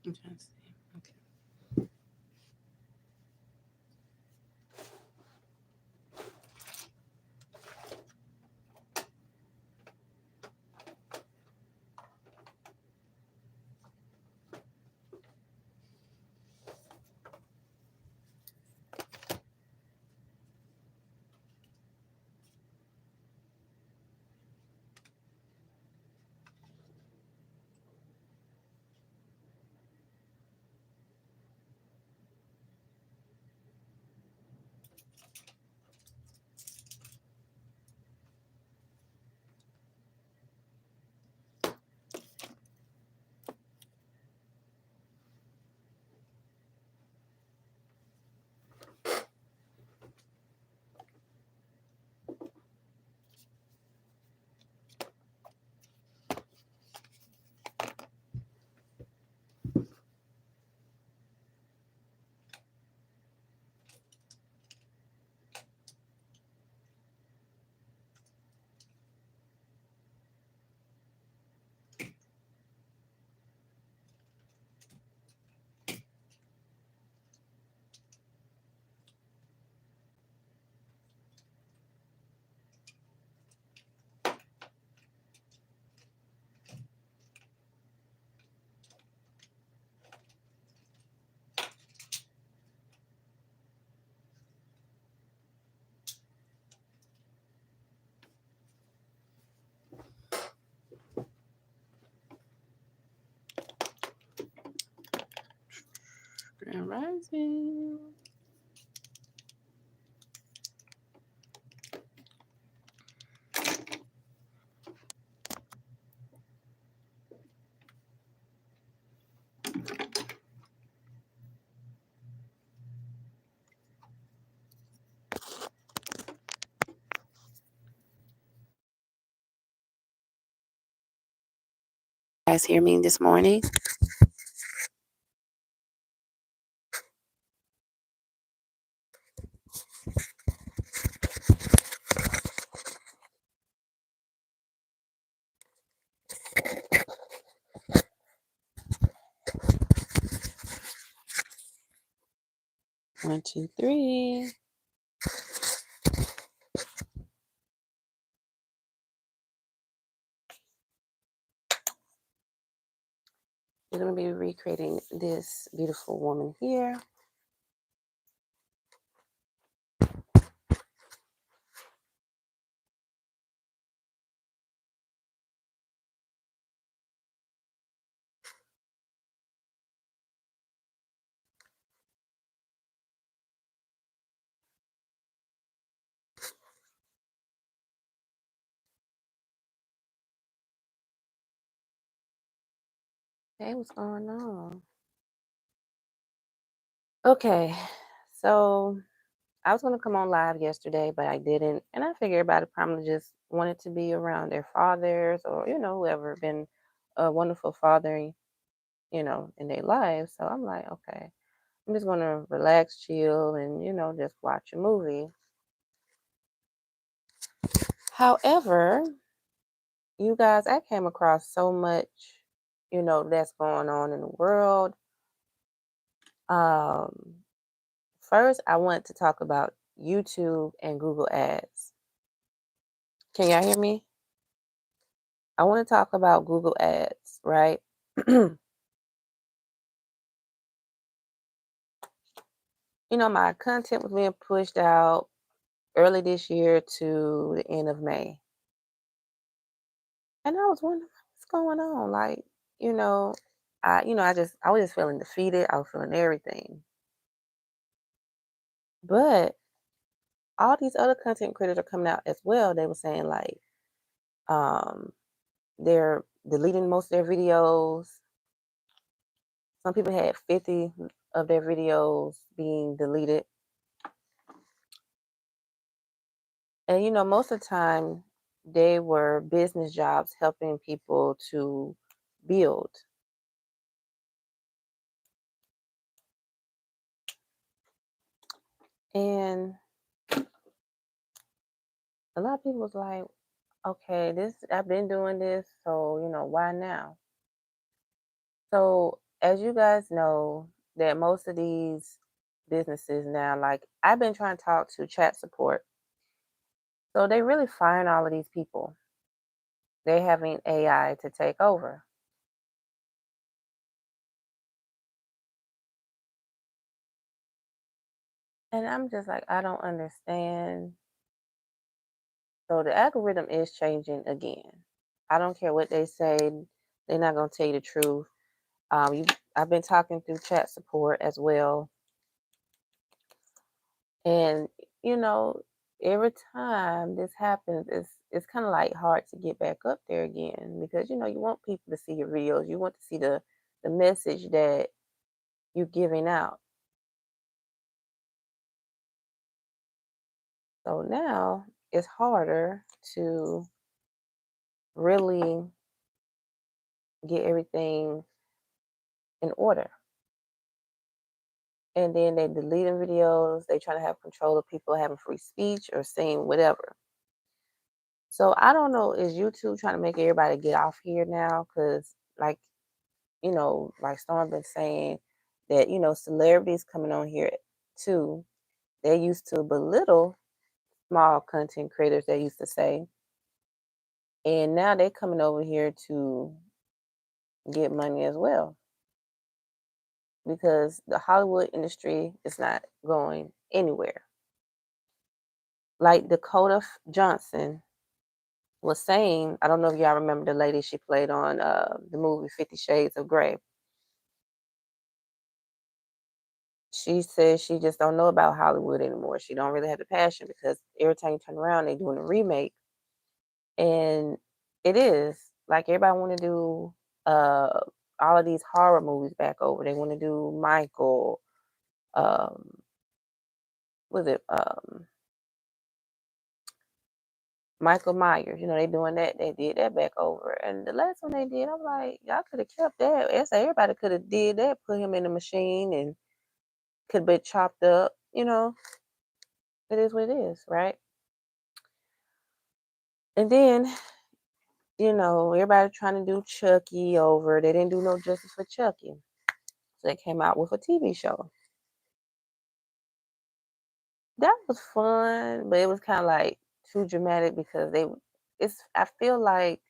I'm trying to see. Okay. Grand Rising. You guys hear me this morning? One, two, three. We're going to be recreating this beautiful woman here. Hey, what's going on? Okay, so I was going to come on live yesterday, but I didn't. And I figured everybody probably just wanted to be around their fathers or, whoever been a wonderful father, in their lives. So I'm like, okay, I'm just going to relax, chill, and, just watch a movie. However, you guys, I came across so much, that's going on in the world. Um, First, I want to talk about YouTube and Google Ads. Can y'all hear me? I want to talk about Google Ads, right? My content was being pushed out early this year to the end of May. And I was wondering what's going on. Like, I was just feeling defeated. I was feeling everything. But all these other content creators are coming out as well. They were saying like, um, they're deleting most of their videos. Some people had 50 of their videos being deleted. And most of the time they were business jobs helping people to build. And a lot of people was like, okay, I've been doing this, so why now? So as you guys know, that most of these businesses now, like I've been trying to talk to chat support, so they really find all of these people. They having AI to take over, and I'm just like, I don't understand. So the algorithm is changing again. I don't care what they say; they're not gonna tell you the truth. I've been talking through chat support as well, and you know, every time this happens, it's kind of like hard to get back up there again because you want people to see your videos, you want to see the message that you're giving out. So now it's harder to really get everything in order. And then they deleting videos, they trying to have control of people having free speech or saying whatever. So I don't know, is YouTube trying to make everybody get off here now? Because like like Storm been saying that, celebrities coming on here too, they used to belittle small content creators, they used to say, and now they coming over here to get money as well because the Hollywood industry is not going anywhere. Like Johnson was saying, I don't know if y'all remember the lady she played on the movie 50 Shades of Grey. She says she just don't know about Hollywood anymore. She don't really have the passion because every time you turn around, they doing a remake, and it is like everybody want to do all of these horror movies back over. They want to do Michael, um, was it Michael Myers? They doing that. They did that back over, and the last one they did, I'm like, y'all could have kept that. I say everybody could have did that, put him in the machine, and could be chopped up. It is what it is, right? And then everybody trying to do Chucky over. They didn't do no justice for Chucky. So they came out with a TV show. That was fun, but it was kind of like too dramatic because I feel like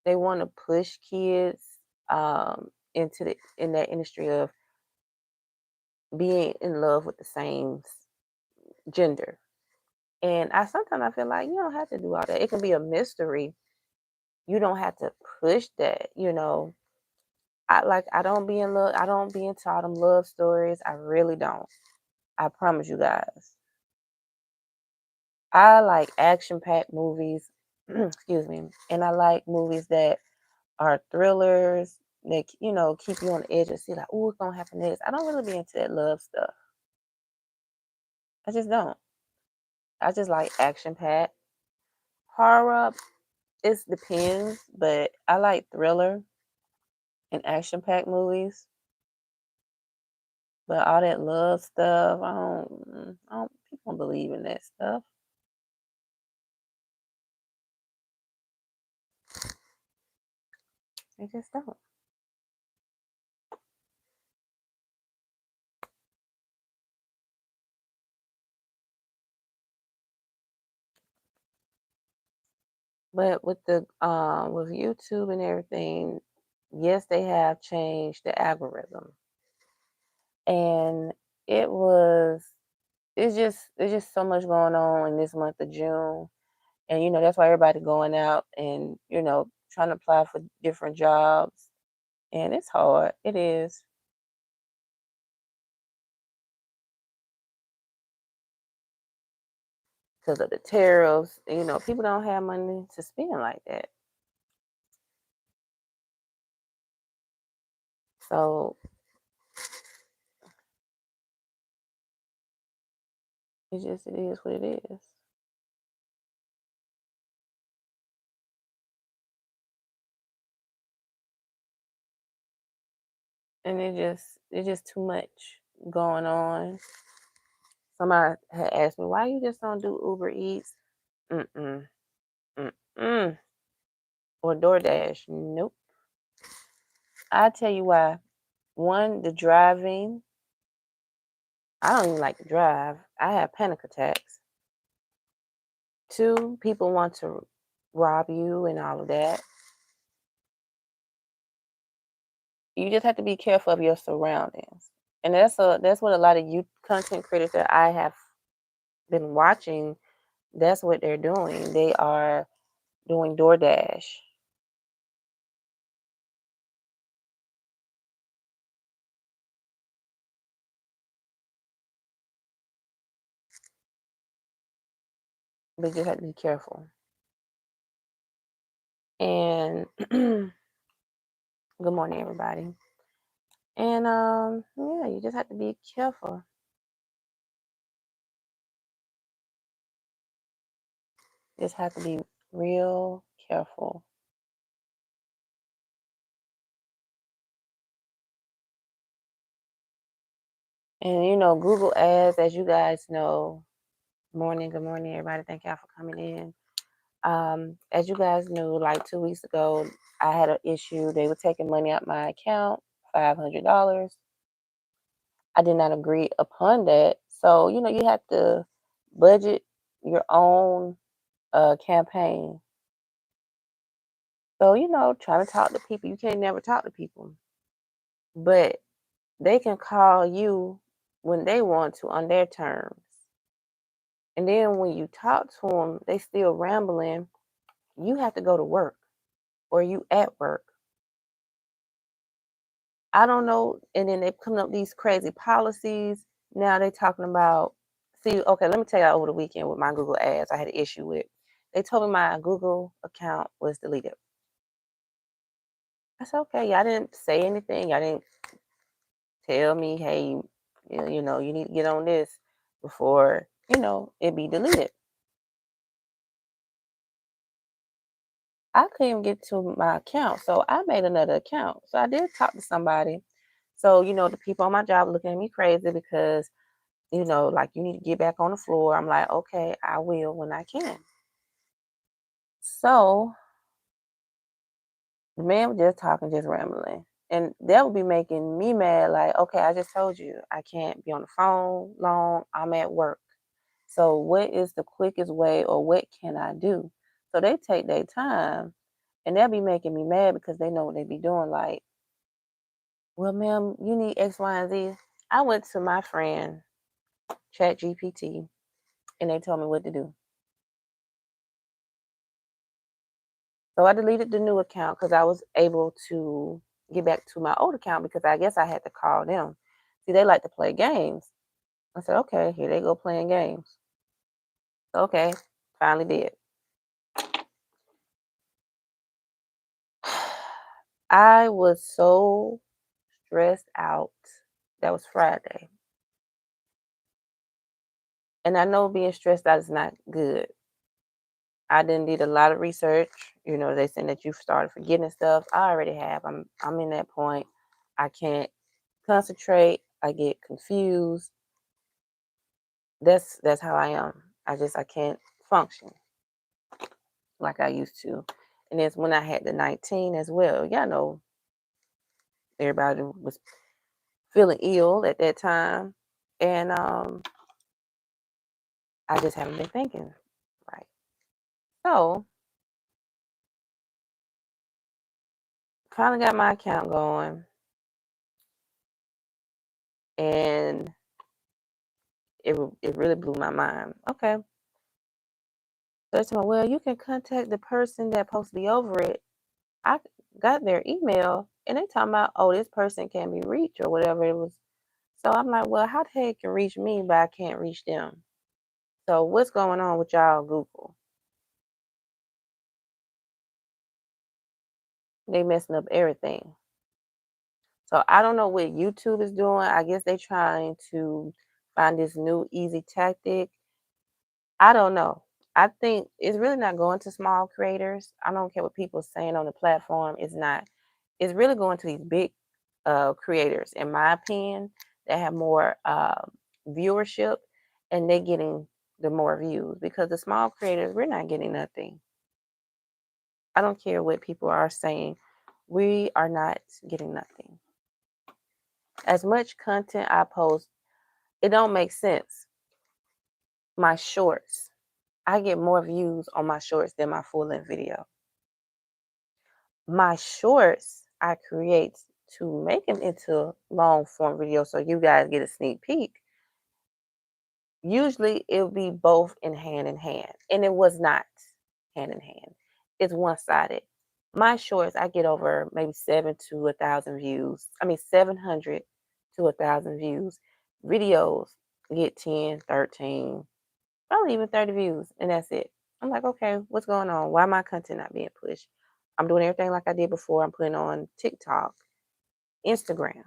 they want to push kids in that industry of being in love with the same gender. And I feel like you don't have to do all that. It can be a mystery. You don't have to push that. I don't be in love. I don't be into all them love stories. I really don't. I promise you guys. I like action-packed movies. Excuse me. And I like movies that are thrillers that keep you on the edge and see like, oh, what's gonna happen next. I don't really be into that love stuff. I just don't. I just like action-packed. Horror, it depends, but I like thriller and action-packed movies. But all that love stuff, people don't believe in that stuff. They just don't. But with YouTube and everything, yes, they have changed the algorithm. And it was it's just so much going on in this month of June. And that's why everybody going out and, trying to apply for different jobs. And it's hard. It is because of the tariffs. People don't have money to spend like that. So it is what it is. And it's just too much going on. Somebody had asked me, why you just don't do Uber Eats? Mm-mm. Mm-mm. Or DoorDash. Nope. I'll tell you why. One, the driving. I don't even like to drive. I have panic attacks. Two, people want to rob you and all of that. You just have to be careful of your surroundings. And that's what a lot of youth content creators that I have been watching, that's what they're doing. They are doing DoorDash. But you just have to be careful. And good morning, everybody. And yeah, you just have to be careful. Just have to be real careful. And Google Ads, as you guys know, good morning, everybody. Thank y'all for coming in. As you guys knew, like 2 weeks ago, I had an issue. They were taking money out my account, $500. I did not agree upon that. So, you have to budget your own campaign. So, trying to talk to people, you can't never talk to people. But they can call you when they want to on their terms. And then when you talk to them, they still rambling. You have to go to work or you at work. I don't know. And then they come up with these crazy policies. Now they talking about, see, okay, let me tell you over the weekend with my Google ads, I had an issue with. They told me my Google account was deleted. I said, okay, y'all didn't say anything. Y'all didn't tell me, hey, you need to get on this before, it be deleted. I couldn't get to my account. So I made another account. So I did talk to somebody. So, the people on my job looking at me crazy because, like you need to get back on the floor. I'm like, okay, I will when I can. So the man was just talking, just rambling. And that would be making me mad, like, okay, I just told you I can't be on the phone long. I'm at work. So what is the quickest way or what can I do? So they take their time and they'll be making me mad because they know what they be doing. Like, well, ma'am, you need X, Y, and Z. I went to my friend, Chat GPT, and they told me what to do. So I deleted the new account because I was able to get back to my old account because I guess I had to call them. See, they like to play games. I said, okay, here they go playing games. Okay, finally did. I was so stressed out. That was Friday. And I know being stressed out is not good. I didn't did a lot of research. They saying that you've started forgetting stuff. I already have. I'm in that point. I can't concentrate. I get confused. That's how I am. I can't function like I used to. And it's when I had the 19 as well. Y'all know everybody was feeling ill at that time. And I just haven't been thinking right. So finally got my account going and it really blew my mind. Okay. So they told me, well, you can contact the person that's supposed to be over it. I got their email and they talking about, oh, this person can be reached or whatever it was. So I'm like, well, how the heck can reach me, but I can't reach them? So what's going on with y'all Google? They messing up everything. So I don't know what YouTube is doing. I guess they trying to find this new easy tactic. I don't know. I think it's really not going to small creators. I don't care what people are saying on the platform. It's not. It's really going to these big creators, in my opinion, that have more viewership and they getting the more views because the small creators, we're not getting nothing. I don't care what people are saying. We are not getting nothing. As much content I post, it don't make sense. My shorts, I get more views on my shorts than my full length video. My shorts I create to make them into long form videos so you guys get a sneak peek. Usually it'll be both in hand, and it was not hand in hand. It's one sided. My shorts, I get over maybe 700 to 1,000 views. I mean, 700 to 1,000 views. Videos get 10, 13, probably even 30 views, and that's it. I'm like, okay, what's going on? Why my content not being pushed? I'm doing everything like I did before. I'm putting on TikTok, Instagram,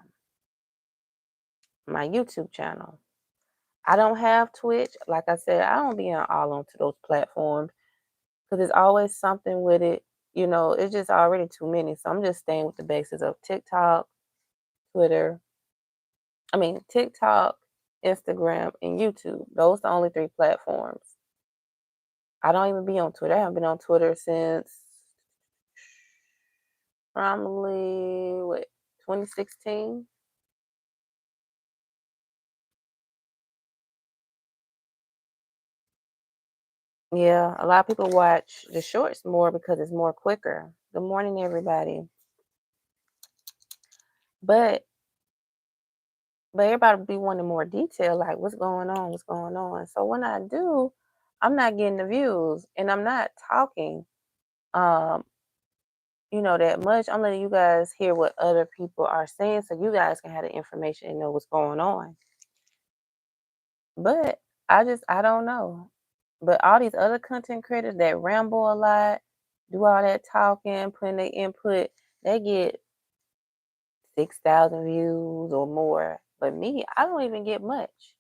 my YouTube channel. I don't have Twitch. Like I said, I don't be on all onto those platforms because there's always something with it. It's just already too many. So I'm just staying with the basis of Twitter. TikTok, Instagram, and YouTube. Those the only three platforms. I don't even be on Twitter. I haven't been on Twitter since probably 2016. Yeah, a lot of people watch the shorts more because it's more quicker. Good morning, everybody. But everybody be wanting more detail, like what's going on, what's going on. So when I do, I'm not getting the views, and I'm not talking, um, that much. I'm letting you guys hear what other people are saying, so you guys can have the information and know what's going on. But I don't know. But all these other content creators that ramble a lot, do all that talking, putting their input, they get 6,000 views or more. But me, I don't even get much.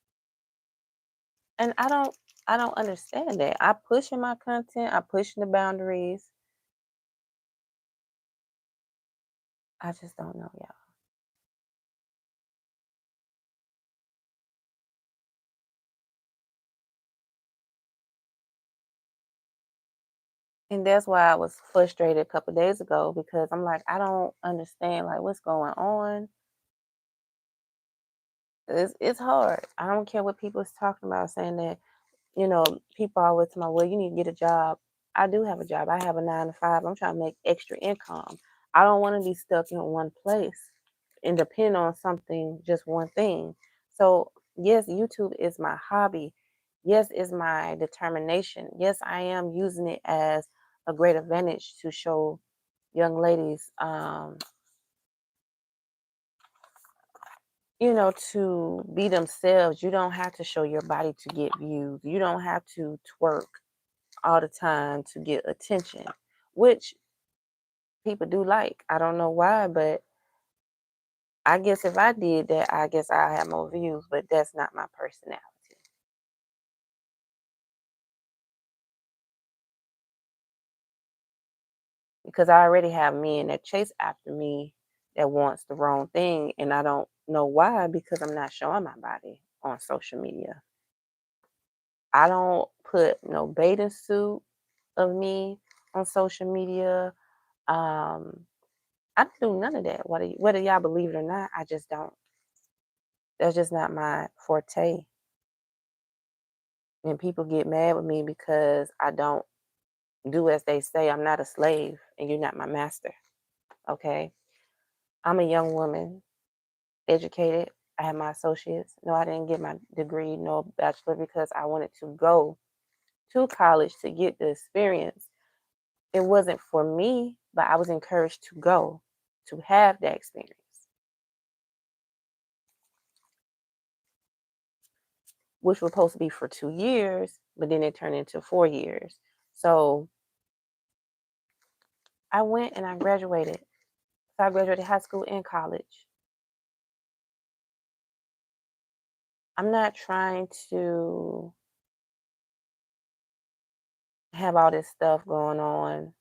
And I don't understand that. I pushing my content, I pushing the boundaries. I just don't know, y'all. And that's why I was frustrated a couple days ago because I'm like, I don't understand like what's going on. It's hard. I don't care what people is talking about, saying that, people always tell me, well, you need to get a job. I do have a job. I have a 9 to 5. I'm trying to make extra income. I don't want to be stuck in one place and depend on something, just one thing. So, yes, YouTube is my hobby. Yes, is my determination. Yes, I am using it as a great advantage to show young ladies, to be themselves. You don't have to show your body to get views. You don't have to twerk all the time to get attention, which people do like. I don't know why, but I guess if I did that, I guess I have more views, but that's not my personality. Because I already have men that chase after me that wants the wrong thing, and I don't know why because I'm not showing my body on social media. I don't put no bathing suit of me on social media. Um, I don't do none of that. Whether y'all believe it or not, I just don't. That's just not my forte. And people get mad with me because I don't do as they say. I'm not a slave and you're not my master. Okay. I'm a young woman, educated. I have my associates. No, I didn't get my degree, no bachelor, because I wanted to go to college to get the experience. It wasn't for me, but I was encouraged to go to have that experience, which was supposed to be for 2 years, but then it turned into 4 years. So I went and I graduated. So I graduated high school and college. I'm not trying to have all this stuff going on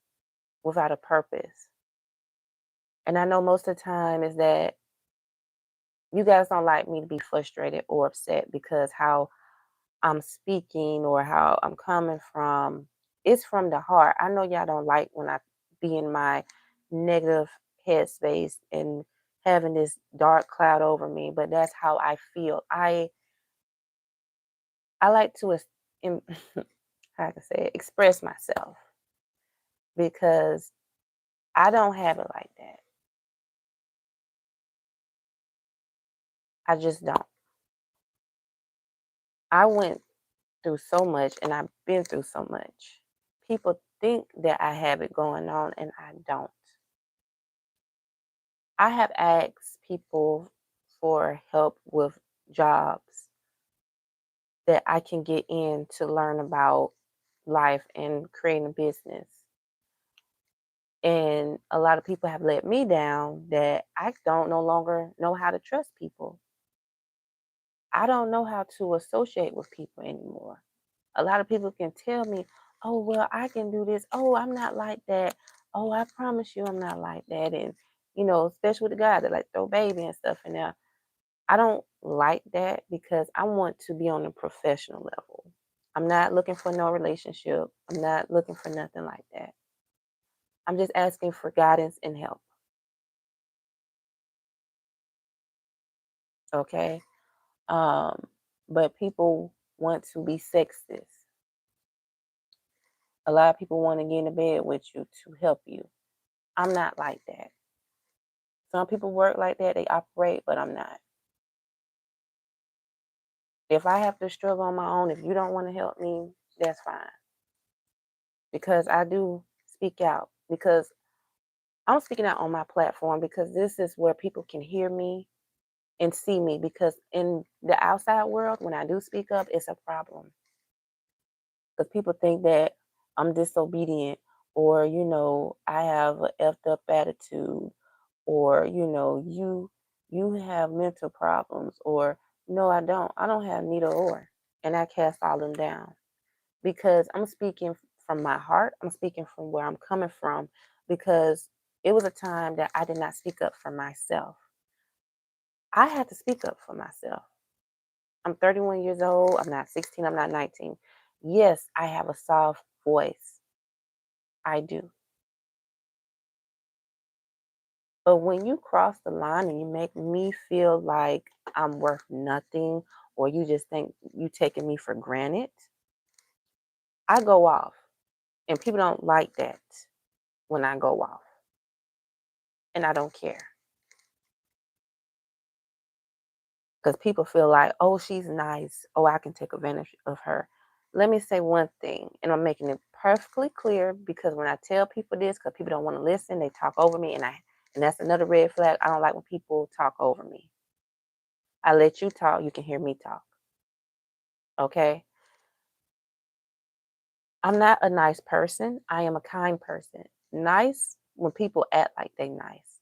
without a purpose. And I know most of the time is that you guys don't like me to be frustrated or upset because how I'm speaking or how I'm coming from. It's from the heart. I know y'all don't like when I be in my negative headspace and having this dark cloud over me, but that's how I feel. I like to em- how can I say it, express myself because I don't have it like that. I just don't. I went through so much and I've been through so much. People think that I have it going on and I don't. I have asked people for help with jobs that I can get in to learn about life and creating a business. And a lot of people have let me down that I don't no longer know how to trust people. I don't know how to associate with people anymore. A lot of people can tell me, oh, well, I can do this. Oh, I'm not like that. Oh, I promise you I'm not like that. And, especially with the guys that like throw baby and stuff in there. I don't like that because I want to be on a professional level. I'm not looking for no relationship. I'm not looking for nothing like that. I'm just asking for guidance and help. Okay. Um, but people want to be sexist. A lot of people want to get in bed with you to help you. I'm not like that. Some people work like that, they operate, but I'm not. If I have to struggle on my own, if you don't want to help me, that's fine. Because I do speak out. Because I'm speaking out on my platform because this is where people can hear me and see me. Because in the outside world, when I do speak up, it's a problem. Because people think that I'm disobedient or, I have a effed up attitude or, you have mental problems or no, I don't. I don't have neither or. And I cast all them down because I'm speaking from my heart. I'm speaking from where I'm coming from because it was a time that I did not speak up for myself. I had to speak up for myself. I'm 31 years old. I'm not 16. I'm not 19. Yes, I have a soft voice. I do. But when you cross the line and you make me feel like I'm worth nothing or you just think you taking me for granted, I go off. And people don't like that when I go off. And I don't care. Because people feel like, oh, she's nice. Oh, I can take advantage of her. Let me say one thing, and I'm making it perfectly clear because when I tell people this, because people don't want to listen, they talk over me, and that's another red flag. I don't like when people talk over me. I let you talk, you can hear me talk. Okay? I'm not a nice person. I am a kind person. Nice when people act like they nice.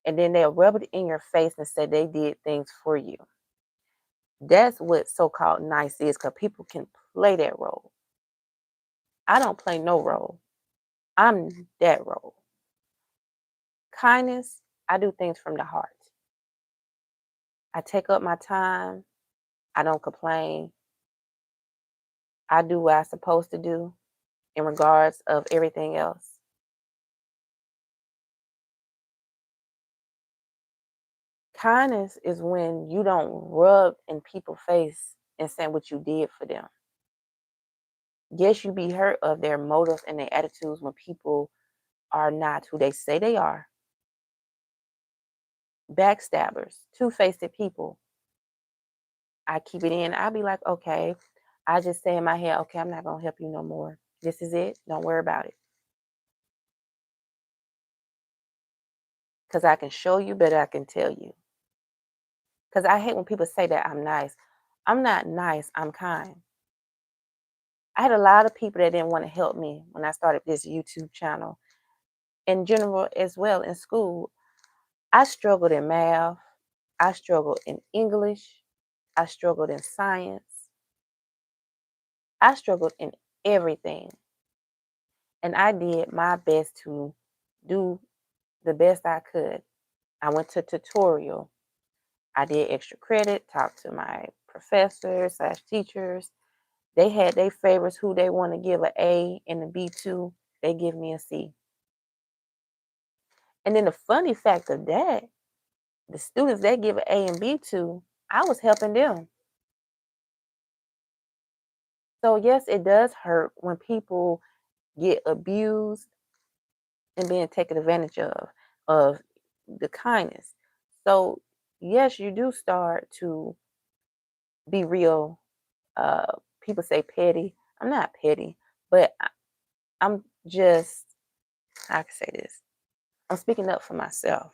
And then they'll rub it in your face and say they did things for you. That's what so-called nice is because people can play that role. I don't play no role. I'm that role. Kindness, I do things from the heart. I take up my time. I don't complain. I do what I'm supposed to do in regards of everything else. Kindness is when you don't rub in people's face and say what you did for them. Yes, you be hurt of their motives and their attitudes when people are not who they say they are. Backstabbers, two-faced people. I keep it in. I'll be like, okay. I just say in my head, okay, I'm not gonna help you no more. This is it. Don't worry about it. Because I can show you better I can tell you. Because I hate when people say that I'm nice. I'm not nice, I'm kind. I had a lot of people that didn't want to help me when I started this YouTube channel. In general as well in school. I struggled in math. I struggled in English. I struggled in science. I struggled in everything. And I did my best to do the best I could. I went to tutorial. I did extra credit, talked to my professors slash teachers. They had their favorites who they want to give an A and a B2. They give me a C. And then the funny fact of that, The students they give an A and B to, I was helping them. So yes, it does hurt when people get abused and being taken advantage of the kindness. So yes, you do start to be real. People say petty. I'm not petty, but I'm just, I can say this. I'm speaking up for myself,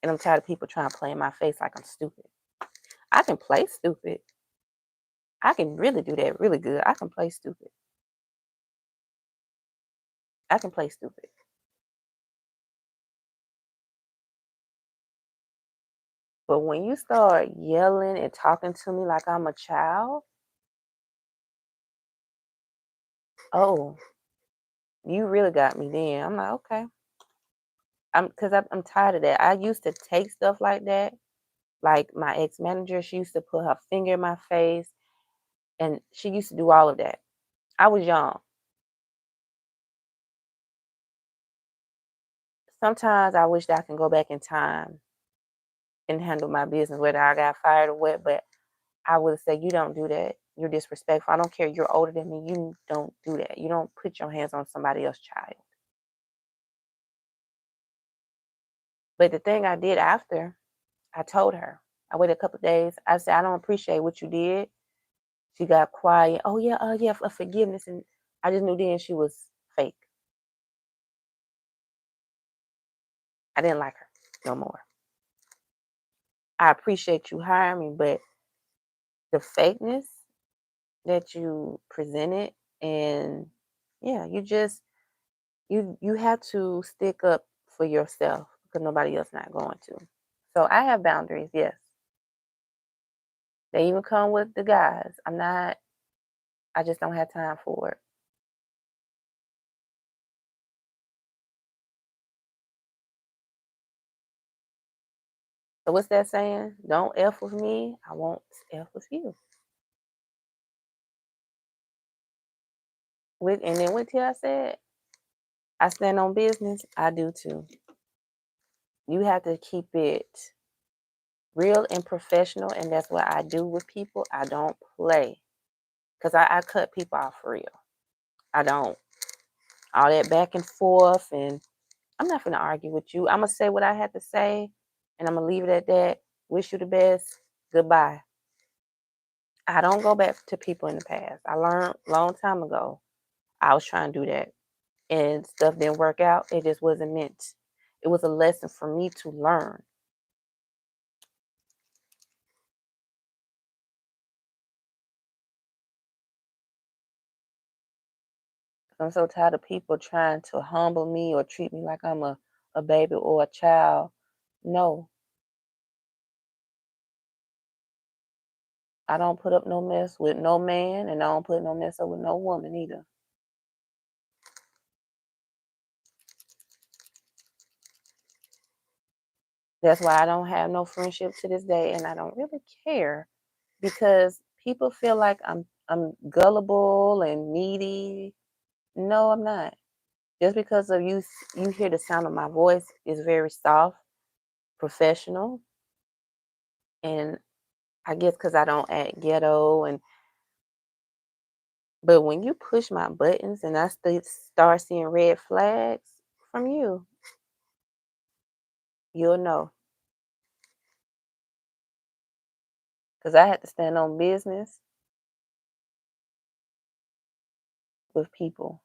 and I'm tired of people trying to play in my face like I'm stupid. I can play stupid. I can really do that really good. I can play stupid. I can play stupid. But when you start yelling and talking to me like I'm a child, oh, you really got me then. I'm like, okay. I'm tired of that. I used to take stuff like that. Like my ex manager, she used to put her finger in my face, and she used to do all of that. I was young. Sometimes I wish that I can go back in time and handle my business, whether I got fired or what. But I would say, you don't do that. You're disrespectful. I don't care. You're older than me. You don't do that. You don't put your hands on somebody else's child. But the thing I did after, I told her. I waited a couple of days. I said, I don't appreciate what you did. She got quiet. Oh yeah, for forgiveness. And I just knew then she was fake. I didn't like her no more. I appreciate you hiring me, but the fakeness that you presented, and yeah, you have to stick up for yourself because nobody else not going to. So I have boundaries, yes. They even come with the guys. I just don't have time for it. So what's that saying? Don't F with me, I won't F with you. And then what Tia said, I stand on business, I do too. You have to keep it real and professional, and that's what I do with people. I don't play. Because I cut people off for real. I don't. All that back and forth, and I'm not gonna argue with you. I'm gonna say what I had to say, and I'm gonna leave it at that. Wish you the best. Goodbye. I don't go back to people in the past. I learned a long time ago. I was trying to do that, and stuff didn't work out. It just wasn't meant. It was a lesson for me to learn. I'm so tired of people trying to humble me or treat me like I'm a baby or a child. No, I don't put up no mess with no man, and I don't put no mess up with no woman either. That's why I don't have no friendship to this day, and I don't really care because people feel like I'm gullible and needy. No, I'm not. Just because of you hear the sound of my voice is very soft, professional, and I guess because I don't act ghetto. And but when you push my buttons and I start seeing red flags from you, you'll know. Because I had to stand on business with people.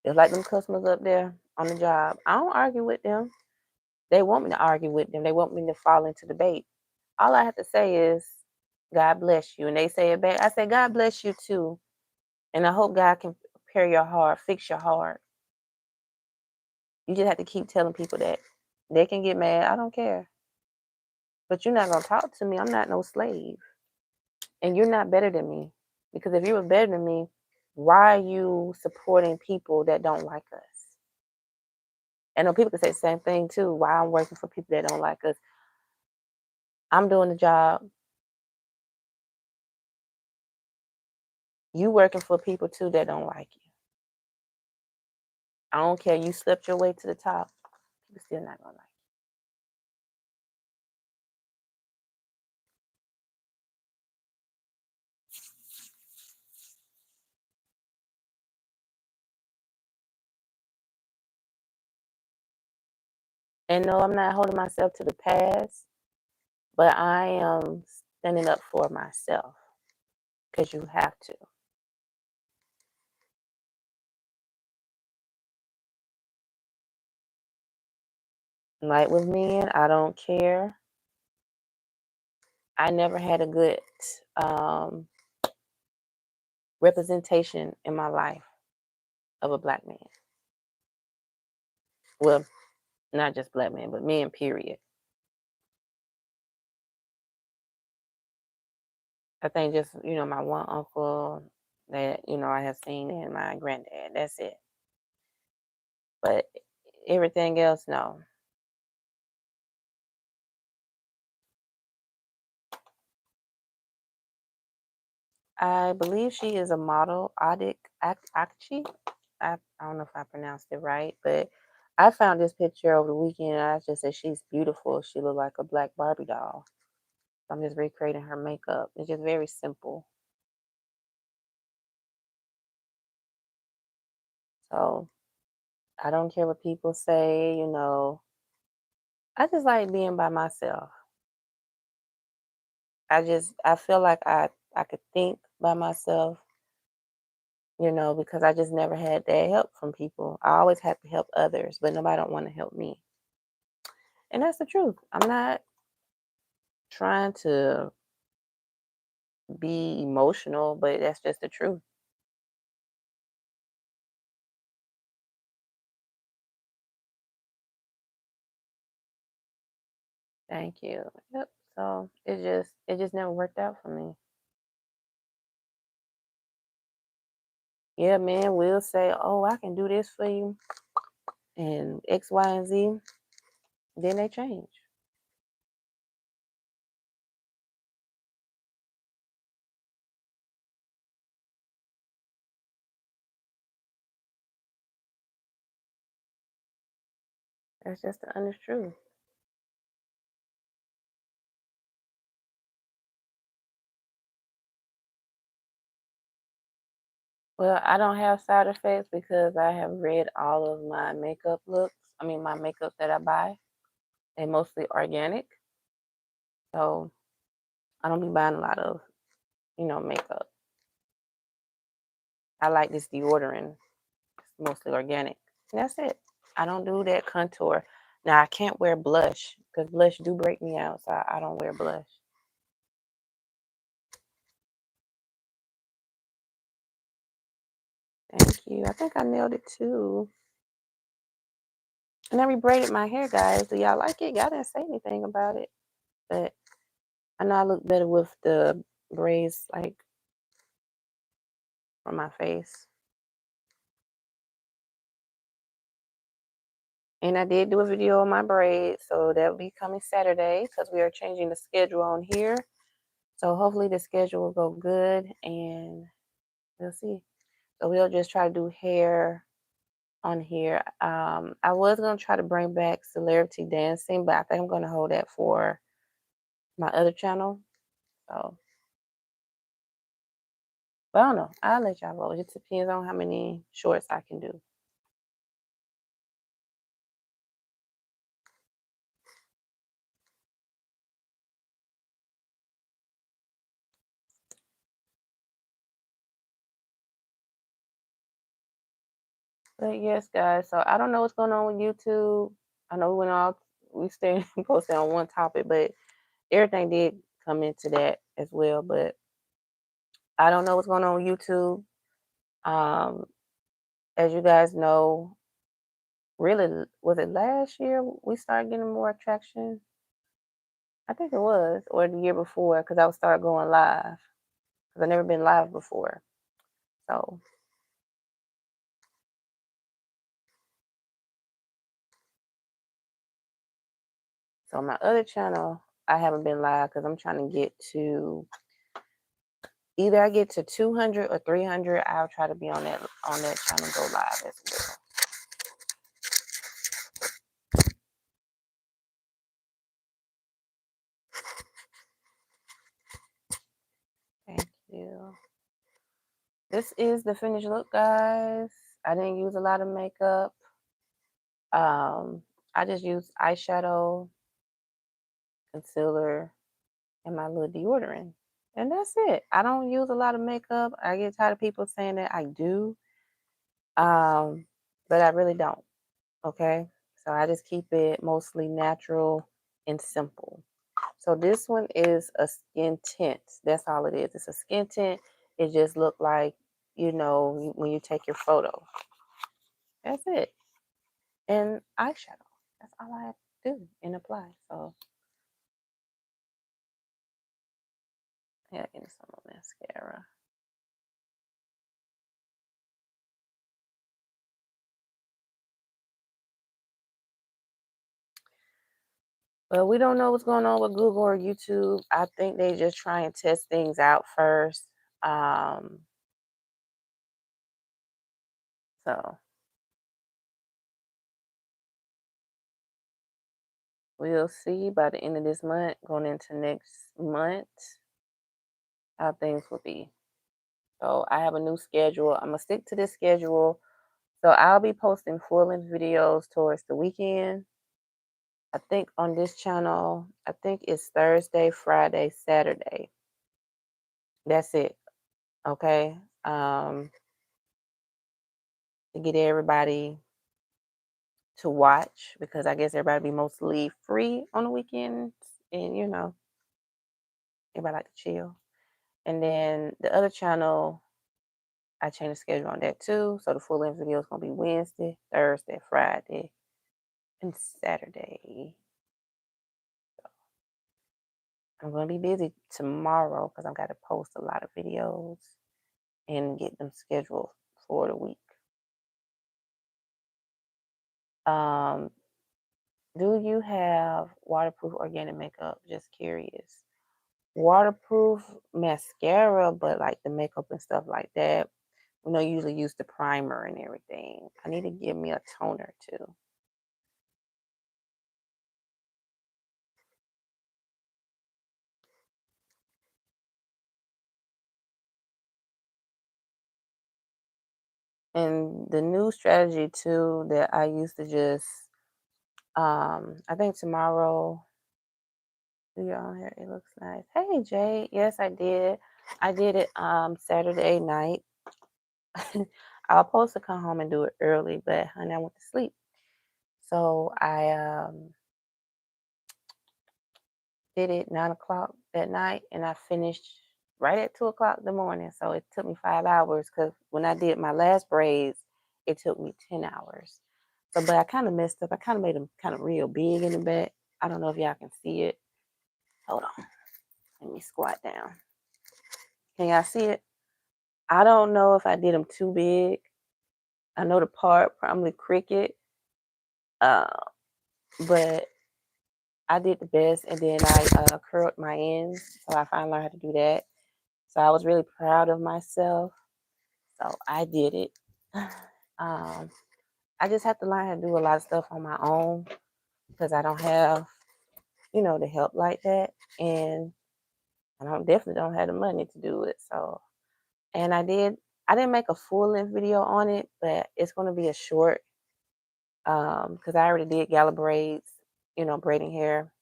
Just like them customers up there on the job. I don't argue with them. They want me to argue with them. They want me to fall into debate. All I have to say is, God bless you. And they say it back. I say, God bless you too. And I hope God can prepare your heart, fix your heart. You just have to keep telling people that. They can get mad. I don't care. But you're not going to talk to me. I'm not no slave. And you're not better than me. Because if you were better than me, why are you supporting people that don't like us? I know people can say the same thing too. Why I'm working for people that don't like us. I'm doing the job. You working for people too that don't like you. I don't care. You slept your way to the top. People still not gonna like you. And no, I'm not holding myself to the past, but I am standing up for myself because you have to. Like with men, I don't care. I never had a good um, representation in my life of a black man. Well, not just black men, but men, period. I think just, my one uncle that, I have seen and my granddad. That's it. But everything else, no. I believe she is a model, Akchi. I don't know if I pronounced it right, but I found this picture over the weekend. And I just said she's beautiful. She looked like a black Barbie doll. I'm just recreating her makeup. It's just very simple. So I don't care what people say. I just like being by myself. I feel like I could think by myself, because I just never had that help from people. I always had to help others, but nobody don't want to help me. And that's the truth. I'm not trying to be emotional, but that's just the truth. Thank you. Yep. So it just never worked out for me. Yeah, man, will say, "Oh, I can do this for you," and X, Y, and Z. Then they change. That's just the honest truth. Well, I don't have side effects because I have read all of my makeup looks. I mean, my makeup that I buy, and mostly organic. So I don't be buying a lot of, makeup. I like this deodorant. It's mostly organic. And that's it. I don't do that contour. Now I can't wear blush because blush do break me out, so I don't wear blush. Thank you. I think I nailed it too. And I rebraided my hair, guys. Do y'all like it? Y'all didn't say anything about it, but I know I look better with the braids, like from my face. And I did do a video on my braids, so that'll be coming Saturday because we are changing the schedule on here. So hopefully the schedule will go good, and we'll see. So we'll just try to do hair on here. I was gonna try to bring back celebrity dancing, but I think I'm gonna hold that for my other channel. So, but I don't know. I'll let y'all vote. It just depends on how many shorts I can do. But yes, guys. So I don't know what's going on with YouTube. I know we stay posted on one topic, but everything did come into that as well. But I don't know what's going on with YouTube. Um, as you guys know, really, was it last year we started getting more traction? I think it was, or the year before, because I would start going live. Because I've never been live before. So, so my other channel, I haven't been live because I'm trying to get to either I get to 200 or 300. I'll try to be on that channel, go live as well. this is the finished look, guys. I didn't use a lot of makeup. I just used eyeshadow, concealer, and my little deodorant. And that's it. I don't use a lot of makeup. I get tired of people saying that I do. Um, but I really don't. Okay. So I just keep it mostly natural and simple. So this one is a skin tint. That's all it is. It's a skin tint. It just looked like, when you take your photo. That's it. And eyeshadow. That's all I have to do and apply. So yeah, give me some more mascara. But we don't know what's going on with Google or YouTube. I think they just try and test things out first. Um, so we'll see by the end of this month, going into next month, how things will be. So I have a new schedule. I'm gonna stick to this schedule. So I'll be posting full length videos towards the weekend. I think on this channel, I think it's Thursday, Friday, Saturday. That's it. Okay. To get everybody to watch because I guess everybody be mostly free on the weekends and everybody like to chill. And then the other channel, I changed the schedule on that too. So the full length video is gonna be Wednesday, Thursday, Friday, and Saturday. I'm gonna be busy tomorrow because I've got to post a lot of videos and get them scheduled for the week. Um, do you have waterproof organic makeup? Just curious. Waterproof mascara, but like the makeup and stuff like that. Usually use the primer and everything. I need to give me a toner too. And the new strategy too that I used to just I think tomorrow. Do your hair, it looks nice. Hey Jay, yes I did. I did it Saturday night. I was supposed to come home and do it early, but honey, I went to sleep. So I did it 9 o'clock that night and I finished right at 2 o'clock in the morning. So it took me 5 hours because when I did my last braids, it took me 10 hours. So but I kind of messed up. I kind of made them kind of real big in the back. I don't know if y'all can see it. Hold on. Let me squat down. Can y'all see it? I don't know if I did them too big. I know the part probably cricket, uh, but I did the best, and then I curled my ends, so I finally learned how to do that. So I was really proud of myself. So I did it. Um, I just have to learn how to do a lot of stuff on my own because I don't have, the help like that, and definitely don't have the money to do it. So, and I didn't make a full length video on it, but it's going to be a short because I already did gala braids, braiding hair.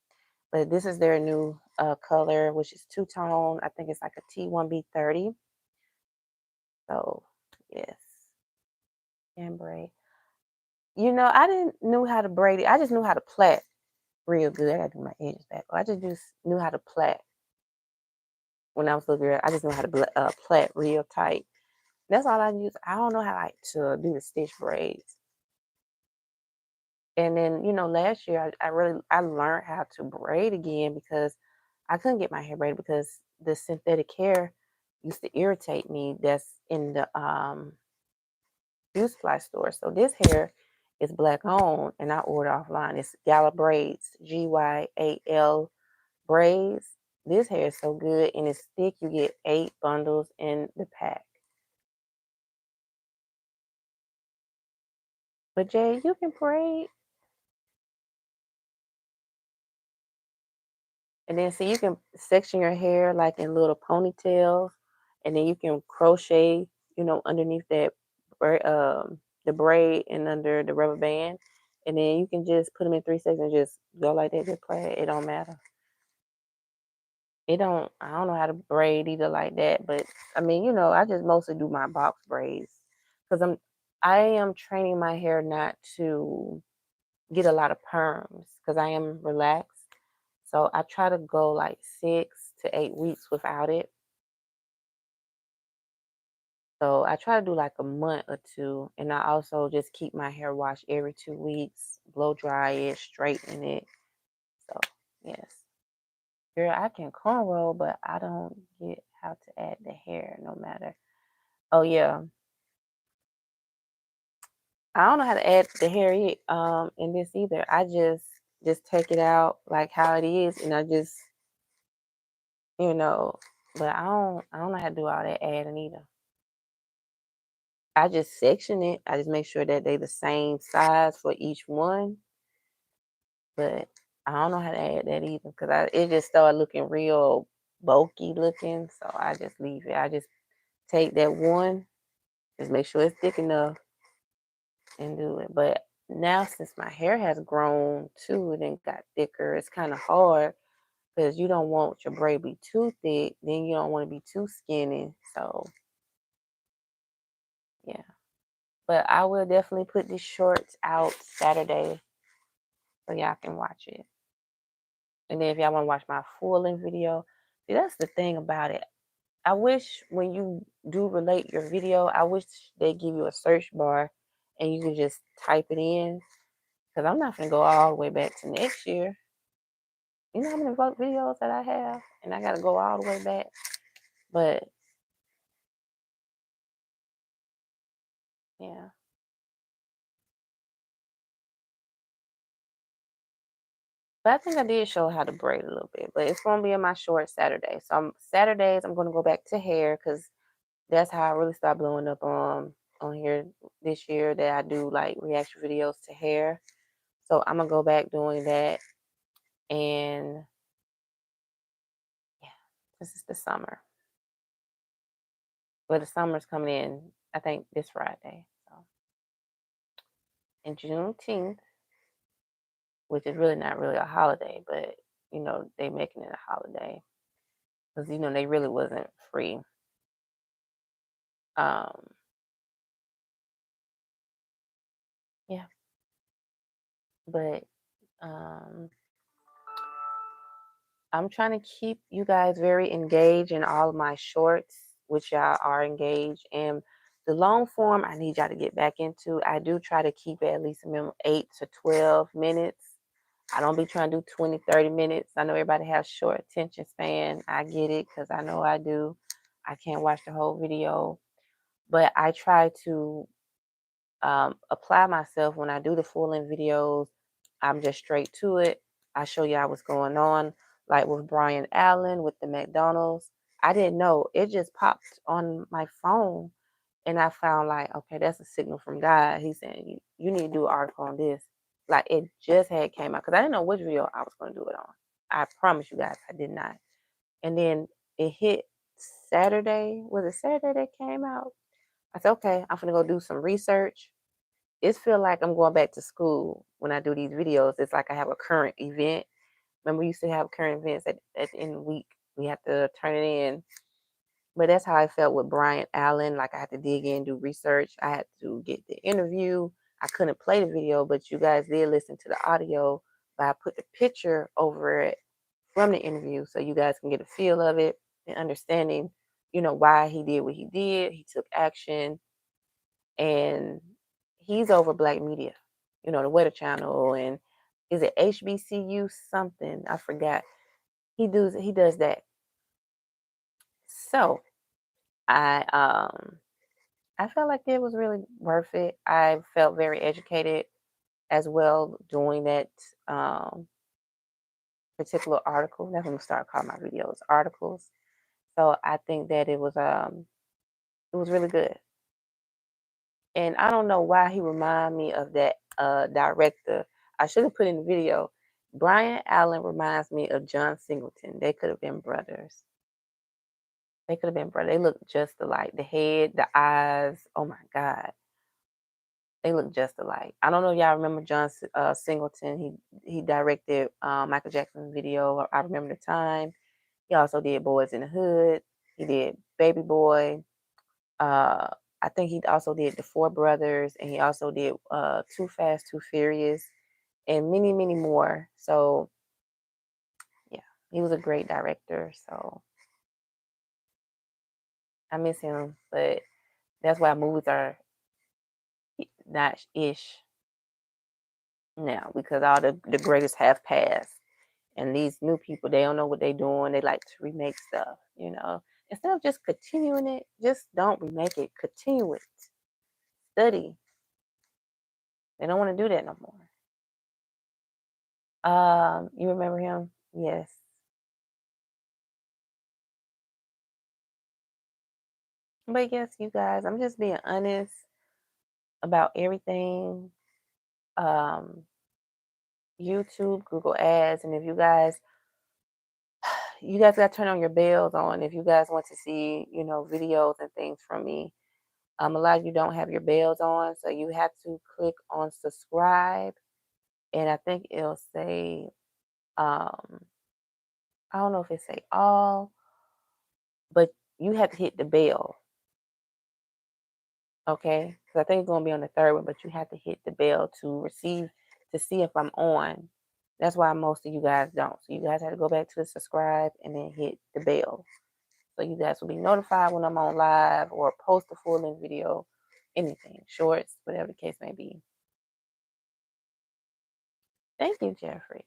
But this is their new color, which is two tone. I think it's like a T1B30. So yes, and braid. I didn't knew how to braid it. I just knew how to plait real good. I gotta do my edges back. I just knew how to plait when I was little girl. I just knew how to plait real tight. That's all I use. I don't know how like to do the stitch braids. And then, last year I learned how to braid again because I couldn't get my hair braided because the synthetic hair used to irritate me that's in the beauty supply store. So this hair is black owned and I ordered offline. It's Gala Braids, GYAL braids. This hair is so good and it's thick. You get 8 bundles in the pack. But Jay, you can braid. And then see you can section your hair like in little ponytails and then you can crochet underneath that the braid and under the rubber band, and then you can just put them in 3 seconds and just go like that. Just play it. It don't matter. It don't. I don't know how to braid either like that, but I mean, I just mostly do my box braids because I am training my hair not to get a lot of perms because I am relaxed. So I try to go like 6 to 8 weeks without it. So I try to do like a month or two, and I also just keep my hair washed every 2 weeks, blow dry it, straighten it. So yes, girl, I can cornrow, but I don't get how to add the hair no matter. Oh yeah, I don't know how to add the hair in this either. I just take it out like how it is, and I just you know, but I don't know how to do all that adding either. I just section it. I just make sure that they the same size for each one, but I don't know how to add that either because it just started looking real bulky looking. So I just leave it. I just take that one, just make sure it's thick enough and do it. But now since my hair has grown too and then got thicker, it's kind of hard because you don't want your braid be too thick, then you don't want to be too skinny. So yeah. But I will definitely put these shorts out Saturday so y'all can watch it. And then if y'all want to watch my full length video, see that's the thing about it. I wish when you do relate your video, I wish they give you a search bar and you can just type it in. Because I'm not gonna go all the way back to next year. You know how many videos that I have? And I gotta go all the way back. But yeah. But I think I did show how to braid a little bit. But it's gonna be in my short Saturday. So Saturdays I'm gonna go back to hair because that's how I really start blowing up on here this year that I do like reaction videos to hair. So I'm gonna go back doing that, and yeah, this is the summer. But the summer's coming in, I think this Friday. So and Juneteenth, which is really not really a holiday, but they making it a holiday because they really wasn't free. Um, yeah, but um, I'm trying to keep you guys very engaged in all of my shorts, which y'all are engaged. And the long form, I need y'all to get back into. I do try to keep it at least a minimum 8 to 12 minutes. I don't be trying to do 20, 30 minutes. I know everybody has short attention span. I get it because I know I do. I can't watch the whole video. But I try to apply myself when I do the full length videos. I'm just straight to it. I show y'all what's going on. Like with Brian Allen with the McDonald's. I didn't know. It just popped on my phone. And I found like, okay, that's a signal from God. He's saying you need to do an article on this. Like it just had came out because I didn't know which video I was going to do it on. I promise you guys, I did not. And then it hit Saturday. Was it Saturday that came out? I said, okay, I'm gonna go do some research. It feel like I'm going back to school when I do these videos. It's like I have a current event. Remember, we used to have current events at the end of the week. We have to turn it in. But that's how I felt with Brian Allen. Like I had to dig in, do research. I had to get the interview. I couldn't play the video, but you guys did listen to the audio. But I put the picture over it from the interview so you guys can get a feel of it and understanding, why he did what he did. He took action and he's over Black Media, the Weather Channel and is it HBCU something? I forgot. He does that. So I felt like it was really worth it. I felt very educated as well doing that particular article. That's when we start calling my videos articles. So I think that it was really good. And I don't know why he reminded me of that director. I should have put in the video. Brian Allen reminds me of John Singleton. They could have been brothers. They could have been brother. They look just alike. The head, the eyes. Oh my God, they look just alike. I don't know if y'all remember Singleton. He directed Michael Jackson's video. I remember the time. He also did Boys in the Hood. He did Baby Boy. Uh, I think he also did The Four Brothers, and he also did Too Fast, Too Furious, and many, many more. So yeah, he was a great director. So I miss him, but that's why movies are not ish now because all the greatest have passed. And these new people, they don't know what they're doing. They like to remake stuff. Instead of just continuing it, just don't remake it. Continue it. Study. They don't want to do that no more. You remember him? Yes. But yes, you guys, I'm just being honest about everything. Um, YouTube, Google Ads, and if you guys got to turn on your bells on if you guys want to see, videos and things from me. A lot of you don't have your bells on, so you have to click on subscribe, and I think it'll say, I don't know if it say all, but you have to hit the bell, okay? Because I think it's gonna be on the third one, but you have to hit the bell to see if I'm on. That's why most of you guys don't. So you guys have to go back to the subscribe and then hit the bell. So you guys will be notified when I'm on live or post a full length video, anything, shorts, whatever the case may be. Thank you, Jeffrey.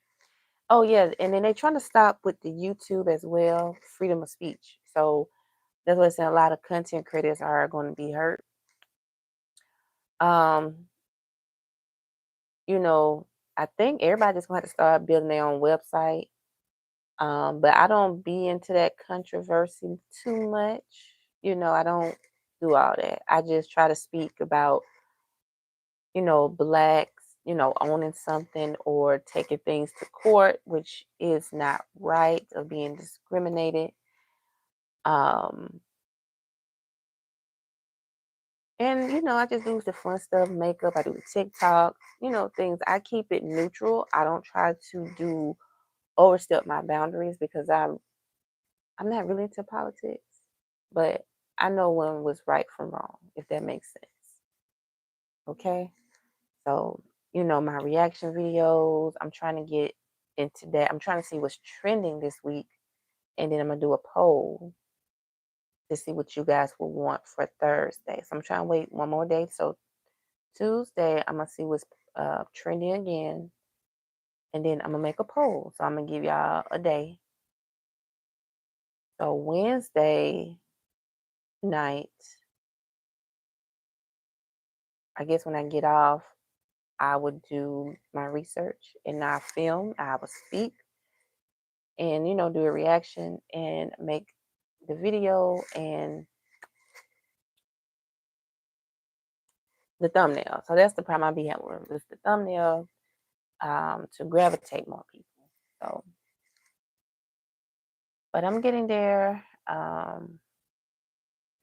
Oh yeah, and then they're trying to stop with the YouTube as well, freedom of speech. So that's what I'm saying. A lot of content creators are going to be hurt. Um, you know, I think everybody's going to have to start building their own website. But I don't be into that controversy too much. I don't do all that. I just try to speak about, blacks, owning something or taking things to court, which is not right, of being discriminated. Um, and I just do the fun stuff, makeup. I do the TikTok, things. I keep it neutral. I don't try to do overstep my boundaries because I'm not really into politics, but I know when was right from wrong, if that makes sense. Okay. So, my reaction videos, I'm trying to get into that. I'm trying to see what's trending this week. And then I'm going to do a poll to see what you guys will want for Thursday. So I'm trying to wait one more day. So Tuesday, I'm going to see what's trending again. And then I'm going to make a poll. So I'm going to give y'all a day. So Wednesday night, I guess when I get off, I would do my research and I film. I would speak and do a reaction and make the video and the thumbnail. So that's the problem I be having with the thumbnail to gravitate more people. So, but I'm getting there. I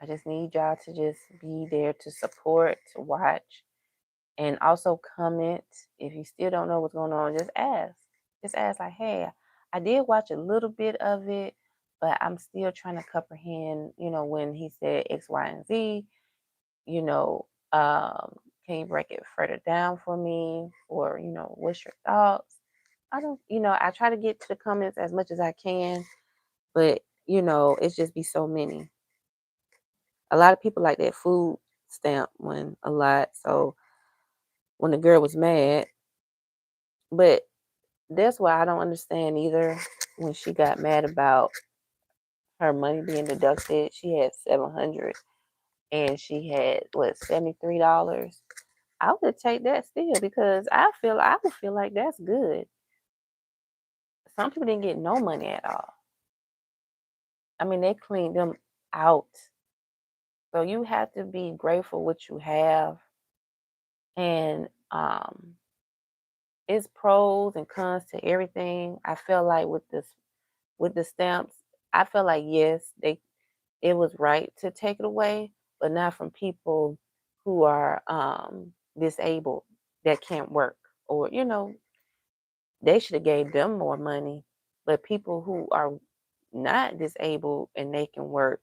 just need y'all to just be there to support, to watch, and also comment. If you still don't know what's going on, just ask. Just ask, like, hey, I did watch a little bit of it, but I'm still trying to comprehend, when he said X, Y, and Z, you know, can you break it further down for me? Or, what's your thoughts? I try to get to the comments as much as I can, but, it's just be so many. A lot of people like that food stamp one a lot. So when the girl was mad, but that's why I don't understand either when she got mad about her money being deducted. She had 700 and she had what, $73. I would take that still because I would feel like that's good. Some people didn't get no money at all. I mean, they cleaned them out. So you have to be grateful what you have. And it's pros and cons to everything. I feel like with the stamps, I feel like yes, it was right to take it away, but not from people who are disabled that can't work, or they should have gave them more money. But people who are not disabled and they can work,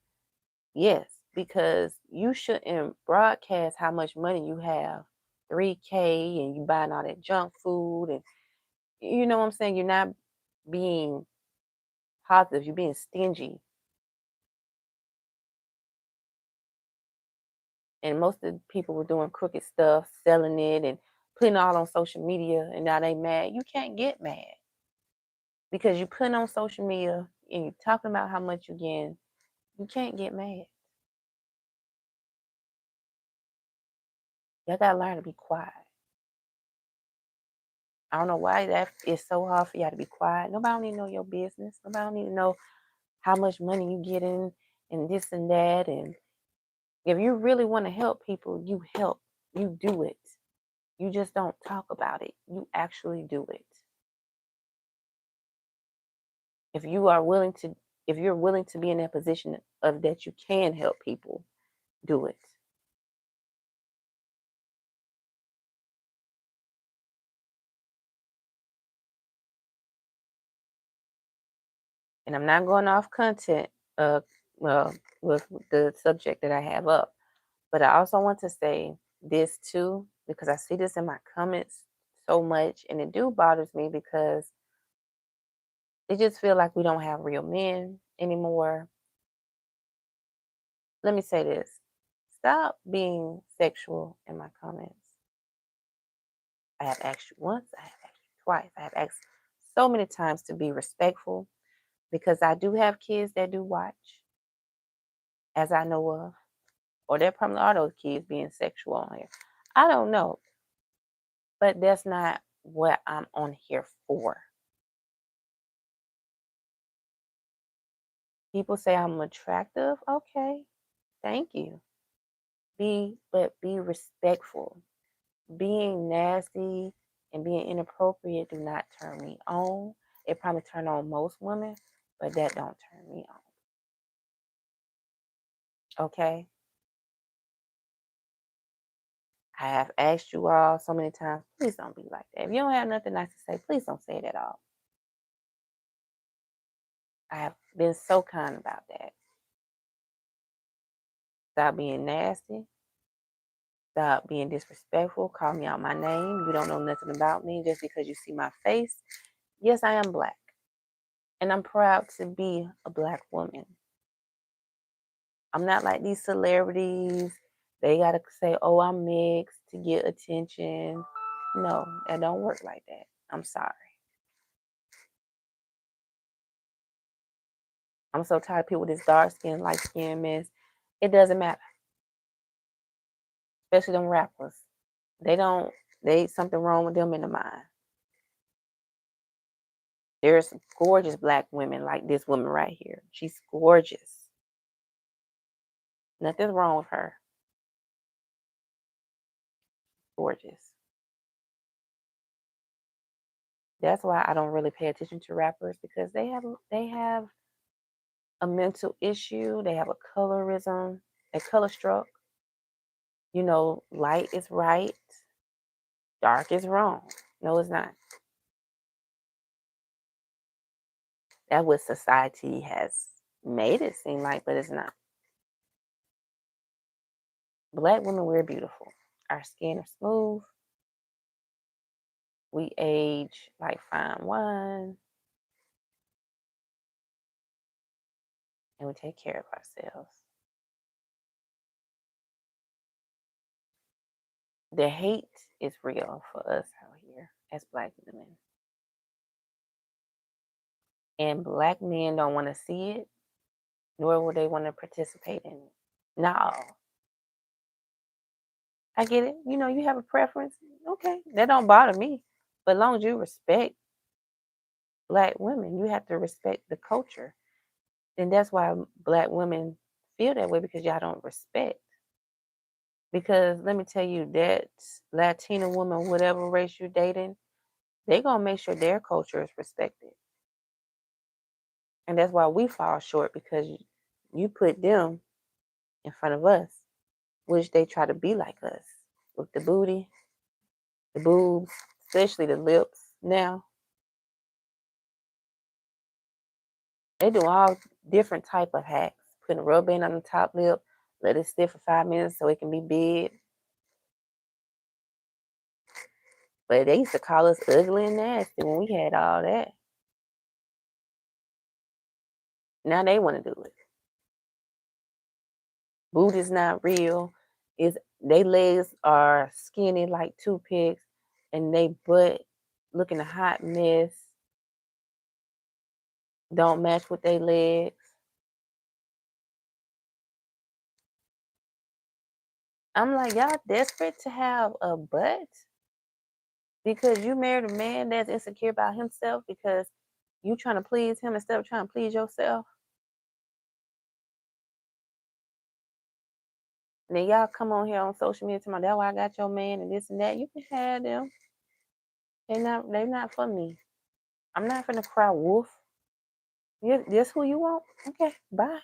yes, because you shouldn't broadcast how much money you have, 3K, and you buying all that junk food, and you know what I'm saying. You're not being positive. You're being stingy. And most of the people were doing crooked stuff, selling it and putting it all on social media, and now they mad. You can't get mad because you put on social media and you're talking about how much you getting. You can't get mad. Y'all gotta learn to be quiet. I don't know why that is so hard for y'all to be quiet. Nobody need to know your business. Nobody need to know how much money you getting and this and that. And if you really want to help people, you help. You do it. You just don't talk about it. You actually do it. If you are willing to, if you're willing to be in that position of that you can help people, do it. And I'm not going off content uh, uh with the subject that I have up, but I also want to say this too, because I see this in my comments so much, and it do bothers me because it just feel like we don't have real men anymore. Let me say this. Stop being sexual in my comments. I have asked you once, I have asked you twice, I have asked so many times to be respectful, because I do have kids that do watch, as I know of, or there probably are those kids being sexual on here. I don't know, but that's not what I'm on here for. People say I'm attractive. Okay, thank you. Be respectful. Being nasty and being inappropriate do not turn me on. It probably turn on most women, but that don't turn me on. Okay? I have asked you all so many times, please don't be like that. If you don't have nothing nice to say, please don't say it at all. I have been so kind about that. Stop being nasty. Stop being disrespectful. Call me out my name. You don't know nothing about me just because you see my face. Yes, I am black. And I'm proud to be a black woman. I'm not like these celebrities. They got to say, oh, I'm mixed to get attention. No, that don't work like that. I'm sorry. I'm so tired of people with this dark skin, light skin mess. It doesn't matter, especially them rappers. They don't, they something wrong with them in the mind. There's gorgeous black women like this woman right here. She's gorgeous. Nothing's wrong with her. Gorgeous. That's why I don't really pay attention to rappers, because they have a mental issue. They have a colorism, a color stroke. Light is right, dark is wrong. No, it's not. That's what society has made it seem like, but it's not. Black women, we're beautiful. Our skin is smooth. We age like fine wine, and we take care of ourselves. The hate is real for us out here as black women. And black men don't want to see it, nor will they want to participate in it. Not all. I get it. You have a preference. Okay, that don't bother me. But as long as you respect black women, you have to respect the culture. And that's why black women feel that way, because y'all don't respect. Because let me tell you, that Latina woman, whatever race you're dating, they gonna make sure their culture is respected. And that's why we fall short, because You put them in front of us, which they try to be like us with the booty, the boobs, especially the lips. Now they do all different type of hacks. Putting a rubber band on the top lip, let it sit for 5 minutes so it can be big. But they used to call us ugly and nasty when we had all that. Now they want to do it. Booty's not real. Is they legs are skinny like toothpicks, and they butt looking a hot mess. Don't match with their legs. I'm like, y'all desperate to have a butt because you married a man that's insecure about himself because you trying to please him instead of trying to please yourself. And then y'all come on here on social media talking about that's why I got your man and this and that. You can have them. They're not for me. I'm not finna cry wolf. This who you want? Okay, bye.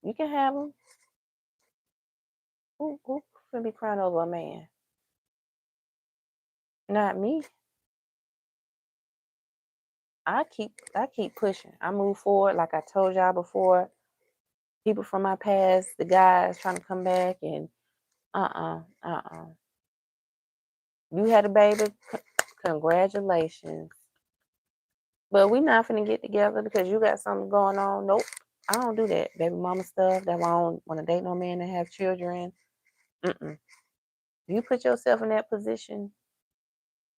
You can have them. Who finna be crying over a man? Not me. I keep pushing. I move forward like I told y'all before. People from my past, the guys trying to come back and uh. You had a baby, congratulations. But we not finna get together because you got something going on. Nope. I don't do that. Baby mama stuff. That's why I don't want to date no man that have children. Mm-mm. You put yourself in that position.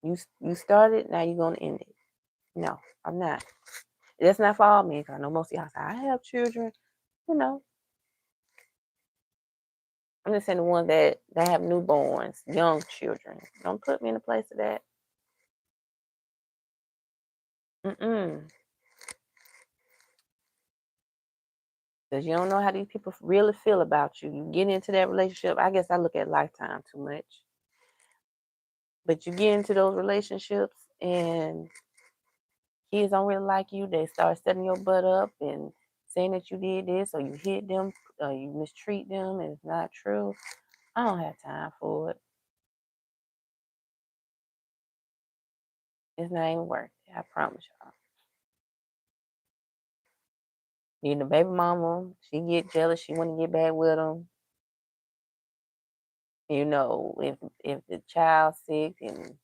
You started. Now you're gonna end it. No, I'm not. That's not for all men. Cause I know most of y'all say I have children. You know, I'm just saying the ones that have newborns, young children. Don't put me in the place of that. Mm-mm. Because you don't know how these people really feel about you. You get into that relationship. I guess I look at lifetime too much. But you get into those relationships and kids don't really like you. They start setting your butt up and saying that you did this or you hit them or you mistreat them and it's not true. I don't have time for it. It's not even worth it. I promise y'all. You know, baby mama, she get jealous. She want to get back with them. You know, if the child's sick and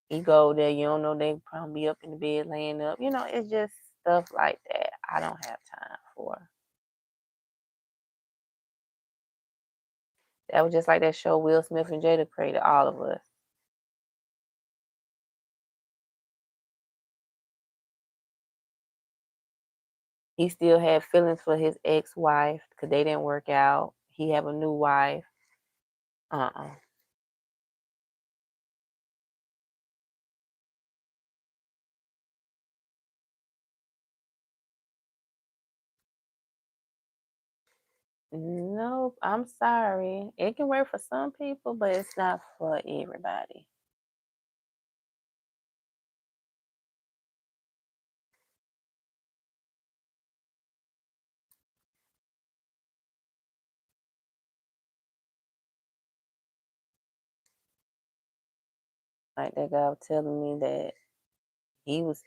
he go there, you don't know they probably be up in the bed laying up. You know, it's just stuff like that. I don't have time for. That was just like that show Will Smith and Jada created all of us. He still had feelings for his ex-wife because they didn't work out. He have a new wife. Uh-uh. Nope, I'm sorry. It can work for some people, but it's not for everybody. Like that guy was telling me that he was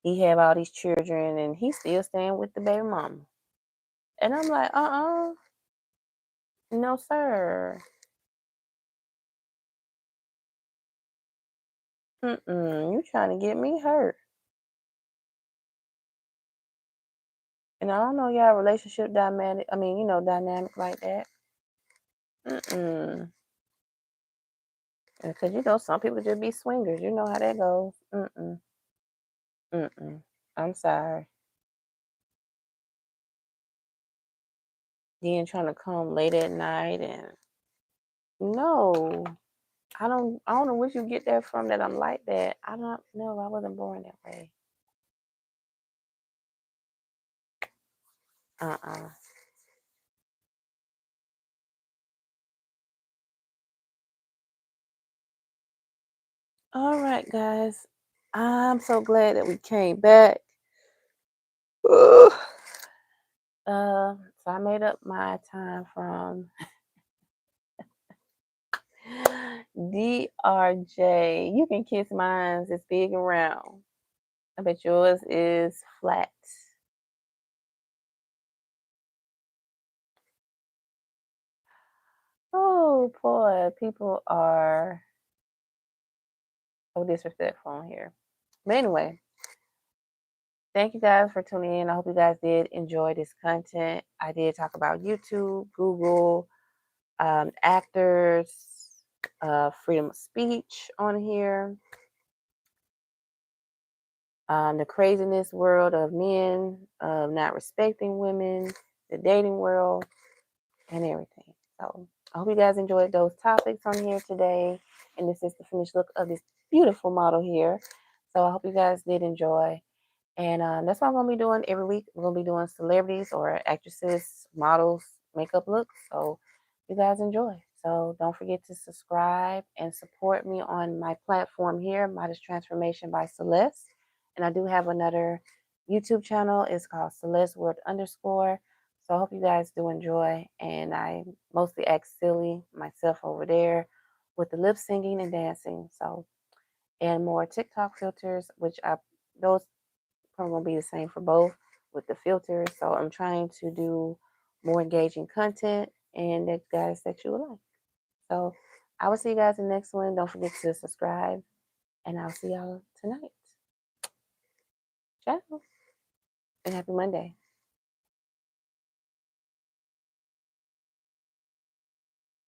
he have all these children and he's still staying with the baby mama. And I'm like, no sir. You trying to get me hurt. And I don't know y'all relationship dynamic. I mean, dynamic like that. Mm-mm. Because some people just be swingers. You know how that goes. Mm-mm. Mm-mm. I'm sorry. Then trying to come late at night and no. I don't know where you get that from that I'm like that. I don't know. I wasn't born that way. Uh-uh. All right, guys. I'm so glad that we came back. Ugh. So So I made up my time from DRJ. You can kiss mine. It's big and round. I bet yours is flat. Oh boy, people are so disrespectful on here. But anyway, thank you guys for tuning in. I hope you guys did enjoy this content. I did talk about YouTube, Google, actors, freedom of speech on here, the craziness world of men, of not respecting women, the dating world, and everything. So I hope you guys enjoyed those topics on here today. And this is the finished look of this beautiful model here. So I hope you guys did enjoy. And that's what I'm going to be doing every week. We're going to be doing celebrities or actresses, models, makeup looks. So you guys enjoy. So don't forget to subscribe and support me on my platform here, Modest Transformation by Celeste. And I do have another YouTube channel. It's called Celeste World _. So I hope you guys do enjoy. And I mostly act silly myself over there with the lip singing and dancing. So, and more TikTok filters, which those probably gonna be the same for both with the filters. So I'm trying to do more engaging content and that guys that you will like. So I will see you guys in the next one. Don't forget to subscribe and I'll see y'all tonight. Ciao and happy Monday.